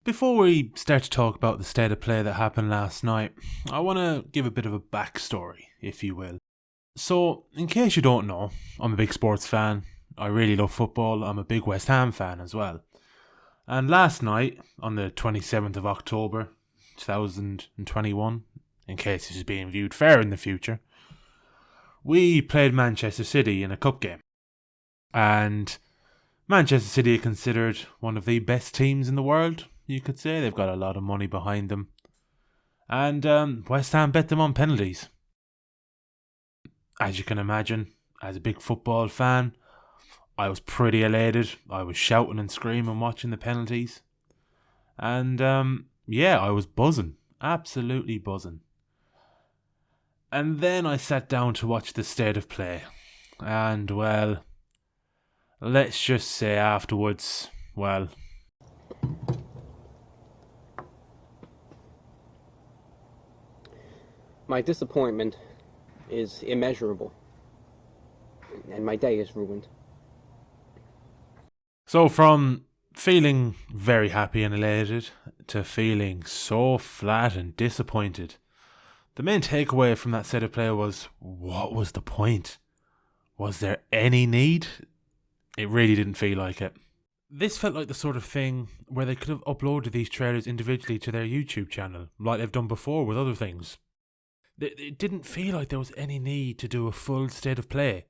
Before we start to talk about the state of play that happened last night, I want to give a bit of a backstory, if you will. So, in case you don't know, I'm a big sports fan. I really love football. I'm a big West Ham fan as well. And last night, on the 27th of October, 2021, in case this is being viewed fair in the future, we played Manchester City in a cup game. And Manchester City are considered one of the best teams in the world, you could say. They've got a lot of money behind them. And West Ham bet them on penalties. As you can imagine, as a big football fan, I was pretty elated. I was shouting and screaming watching the penalties. And I was buzzing. Absolutely buzzing. And then I sat down to watch the state of play. And, well, let's just say afterwards, well, my disappointment is immeasurable, and my day is ruined. So from feeling very happy and elated to feeling so flat and disappointed, the main takeaway from that set of play was, what was the point? Was there any need? It really didn't feel like it. This felt like the sort of thing where they could have uploaded these trailers individually to their YouTube channel, like they've done before with other things. It didn't feel like there was any need to do a full state of play.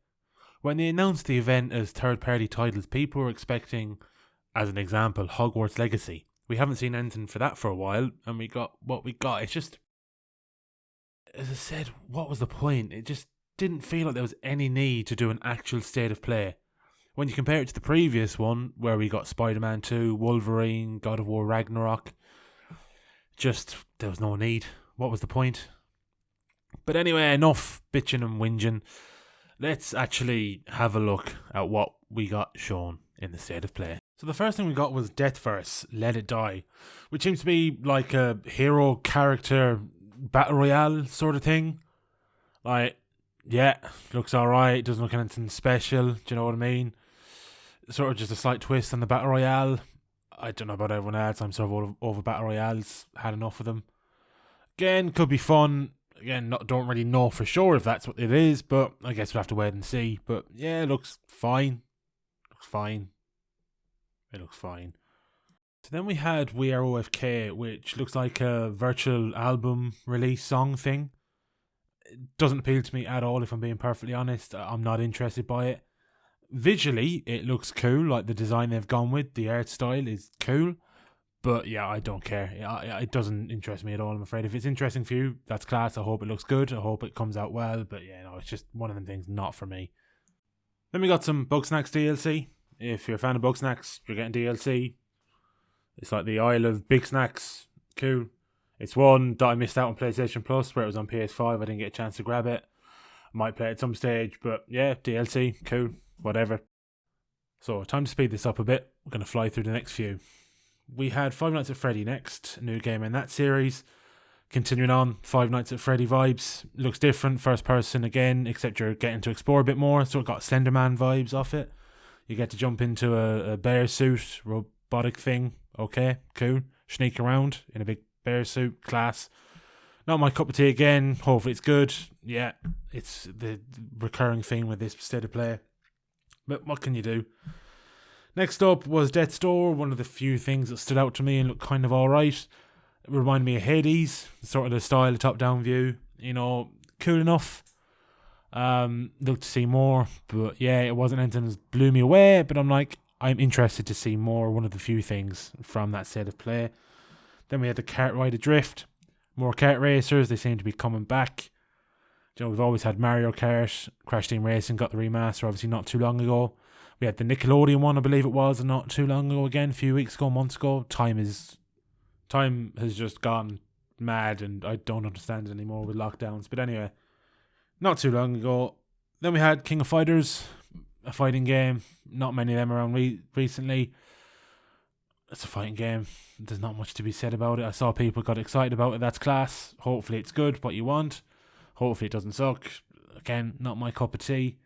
When they announced the event as third-party titles, people were expecting, as an example, Hogwarts Legacy. We haven't seen anything for that for a while, and we got what we got. It's just, as I said, what was the point? It just didn't feel like there was any need to do an actual state of play. When you compare it to the previous one, where we got Spider-Man 2, Wolverine, God of War Ragnarok, there was no need. What was the point? But anyway, enough bitching and whinging. Let's actually have a look at what we got shown in the state of play. So the first thing we got was Deathverse, Let It Die, which seems to be like a hero character battle royale sort of thing. Like, yeah, looks alright, doesn't look anything special, do you know what I mean? Sort of just a slight twist on the battle royale. I don't know about everyone else, I'm sort of over battle royales, had enough of them. Again, could be fun. Again, don't really know for sure if that's what it is, but I guess we'll have to wait and see. But yeah, it looks fine. It looks fine. So then we had We Are OFK, which looks like a virtual album release song thing. It doesn't appeal to me at all, if I'm being perfectly honest. I'm not interested by it. Visually, it looks cool, like the design they've gone with, the art style is cool. But yeah, I don't care. It doesn't interest me at all, I'm afraid. If it's interesting for you, that's class. I hope it looks good. I hope it comes out well. But yeah, no, it's just one of them things not for me. Then we got some Bugsnax DLC. If you're a fan of Bugsnax, you're getting DLC. It's like the Isle of Big Snacks. Cool. It's one that I missed out on PlayStation Plus, where it was on PS5. I didn't get a chance to grab it. I might play it at some stage. But yeah, DLC. Cool. Whatever. So, time to speed this up a bit. We're going to fly through the next few. We had Five Nights at Freddy next, new game in that series. Continuing on, Five Nights at Freddy vibes. Looks different, first person again, except you're getting to explore a bit more. Sort of got Slenderman vibes off it. You get to jump into a bear suit, robotic thing. Okay, cool. Sneak around in a big bear suit, class. Not my cup of tea again. Hopefully it's good. Yeah, it's the recurring theme with this state of play. But what can you do? Next up was Death's Door, one of the few things that stood out to me and looked kind of alright. It reminded me of Hades, sort of the style, the top-down view. You know, cool enough. Looked to see more, but yeah, it wasn't anything that blew me away, but I'm interested to see more, one of the few things from that state of play. Then we had the Kart Ride Adrift. More kart racers, they seem to be coming back. You know, we've always had Mario Kart, Crash Team Racing got the remaster, obviously not too long ago. We had the Nickelodeon one, I believe it was, not too long ago again, a few weeks ago, months ago. Time has just gone mad, and I don't understand it anymore with lockdowns. But anyway, not too long ago. Then we had King of Fighters, a fighting game. Not many of them around recently. It's a fighting game. There's not much to be said about it. I saw people got excited about it. That's class. Hopefully it's good, what you want. Hopefully it doesn't suck. Again, not my cup of tea,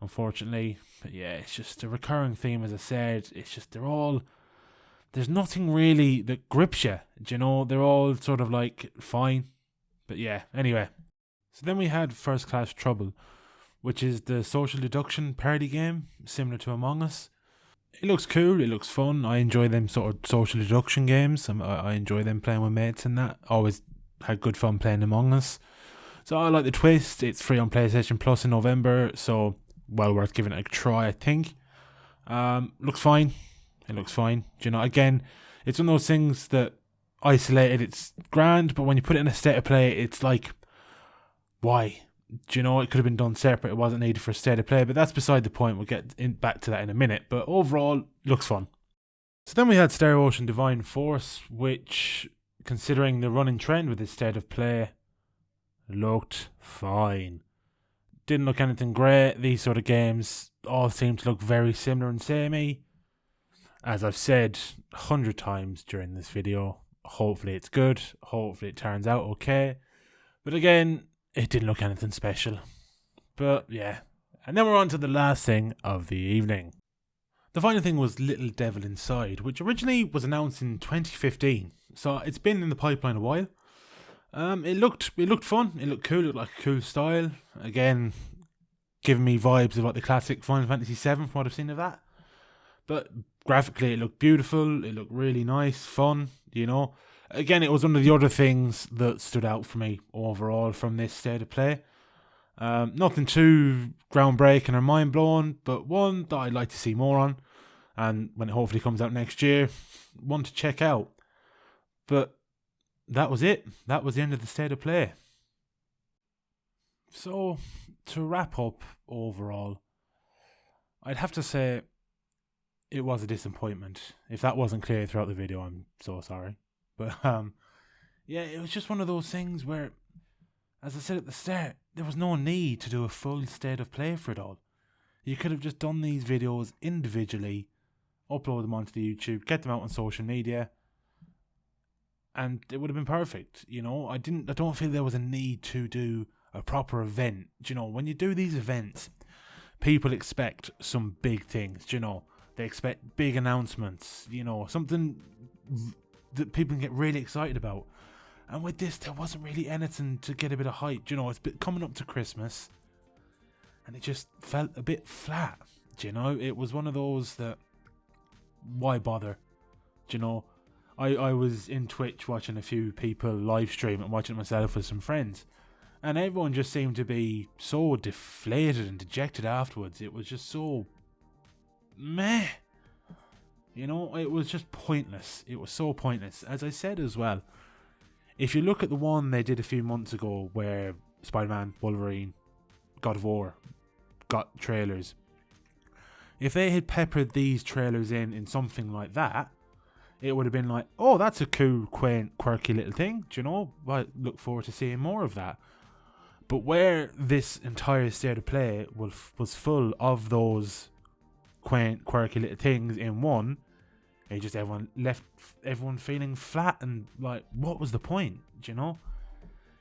unfortunately. But yeah, it's just a recurring theme, as I said. It's just they're there's nothing really that grips you. Do you know, they're all sort of like fine. But yeah, anyway. So then we had First Class Trouble, which is the social deduction party game, similar to Among Us. It looks cool, it looks fun. I enjoy them sort of social deduction games. I enjoy them playing with mates and that. Always had good fun playing Among Us. So I like the twist. It's free on PlayStation Plus in November, so well worth giving it a try, I think. Looks fine. It looks fine. Do you know, again, it's one of those things that isolated, it's grand, but when you put it in a state of play, it's like, why? Do you know, it could have been done separate. It wasn't needed for a state of play, but that's beside the point. We'll get back to that in a minute. But overall, looks fun. So then we had Star Ocean Divine Force, which, considering the running trend with this state of play, looked fine. Didn't look anything great. These sort of games all seem to look very similar and samey. As I've said 100 times during this video, hopefully it's good. Hopefully it turns out okay. But again, it didn't look anything special. But yeah. And then we're on to the last thing of the evening. The final thing was Little Devil Inside, which originally was announced in 2015. So it's been in the pipeline a while. It looked fun. It looked cool. It looked like a cool style. Again, giving me vibes of like the classic Final Fantasy VII from what I've seen of that. But graphically, it looked beautiful. It looked really nice, fun. You know, again, it was one of the other things that stood out for me overall from this state of play. Nothing too groundbreaking or mind blowing, but one that I'd like to see more on. And when it hopefully comes out next year, one to check out. But that was it. That was the end of the state of play. So, to wrap up overall, I'd have to say it was a disappointment. If that wasn't clear throughout the video, I'm so sorry. But, yeah, it was just one of those things where, as I said at the start, there was no need to do a full state of play for it all. You could have just done these videos individually, upload them onto the YouTube, get them out on social media, and it would have been perfect. You know, I don't feel there was a need to do a proper event. Do you know, when you do these events, people expect some big things. Do you know, they expect big announcements. You know, something that people can get really excited about. And with this, there wasn't really anything to get a bit of hype. Do you know, it's coming up to Christmas, and it just felt a bit flat. Do you know, it was one of those that, why bother? Do you know, I was in Twitch watching a few people live stream and watching it myself with some friends, and everyone just seemed to be so deflated and dejected afterwards. It was just so meh. You know, it was just pointless. It was so pointless. As I said as well, if you look at the one they did a few months ago where Spider-Man, Wolverine, God of War got trailers, if they had peppered these trailers in something like that, it would have been like, oh, that's a cool, quaint, quirky little thing. Do you know? I look forward to seeing more of that. But where this entire state of play was full of those quaint, quirky little things in one, it just everyone feeling flat and like, what was the point? Do you know?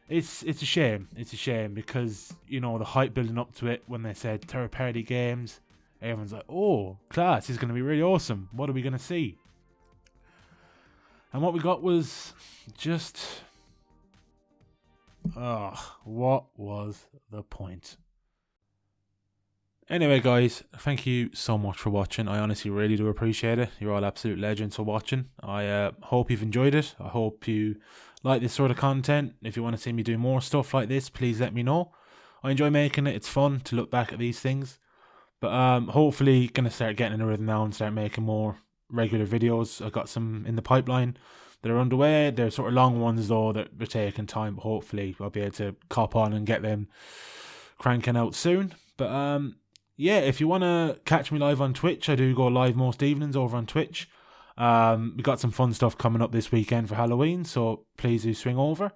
It's a shame. It's a shame because, you know, the hype building up to it when they said third party games, everyone's like, oh, class, it's going to be really awesome. What are we going to see? And what we got was just, what was the point? Anyway, guys, thank you so much for watching. I honestly really do appreciate it. You're all absolute legends for watching. I hope you've enjoyed it. I hope you like this sort of content. If you want to see me do more stuff like this, please let me know. I enjoy making it. It's fun to look back at these things. But hopefully going to start getting in a rhythm now and start making more regular videos. I've got some in the pipeline that are underway. They're sort of long ones though that are taking time, but hopefully I'll be able to cop on and get them cranking out soon. But yeah, if you want to catch me live on Twitch, I do go live most evenings over on Twitch. We got some fun stuff coming up this weekend for Halloween, so please do swing over.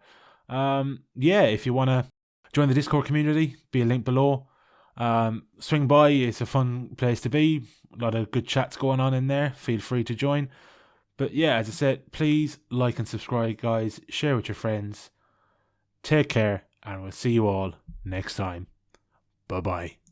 Yeah, if you want to join the Discord community, be a link below. Swing by, it's a fun place to be. A lot of good chats going on in there. Feel free to join. But yeah, as I said, please like and subscribe, guys. Share with your friends. Take care, and we'll see you all next time. Bye-bye.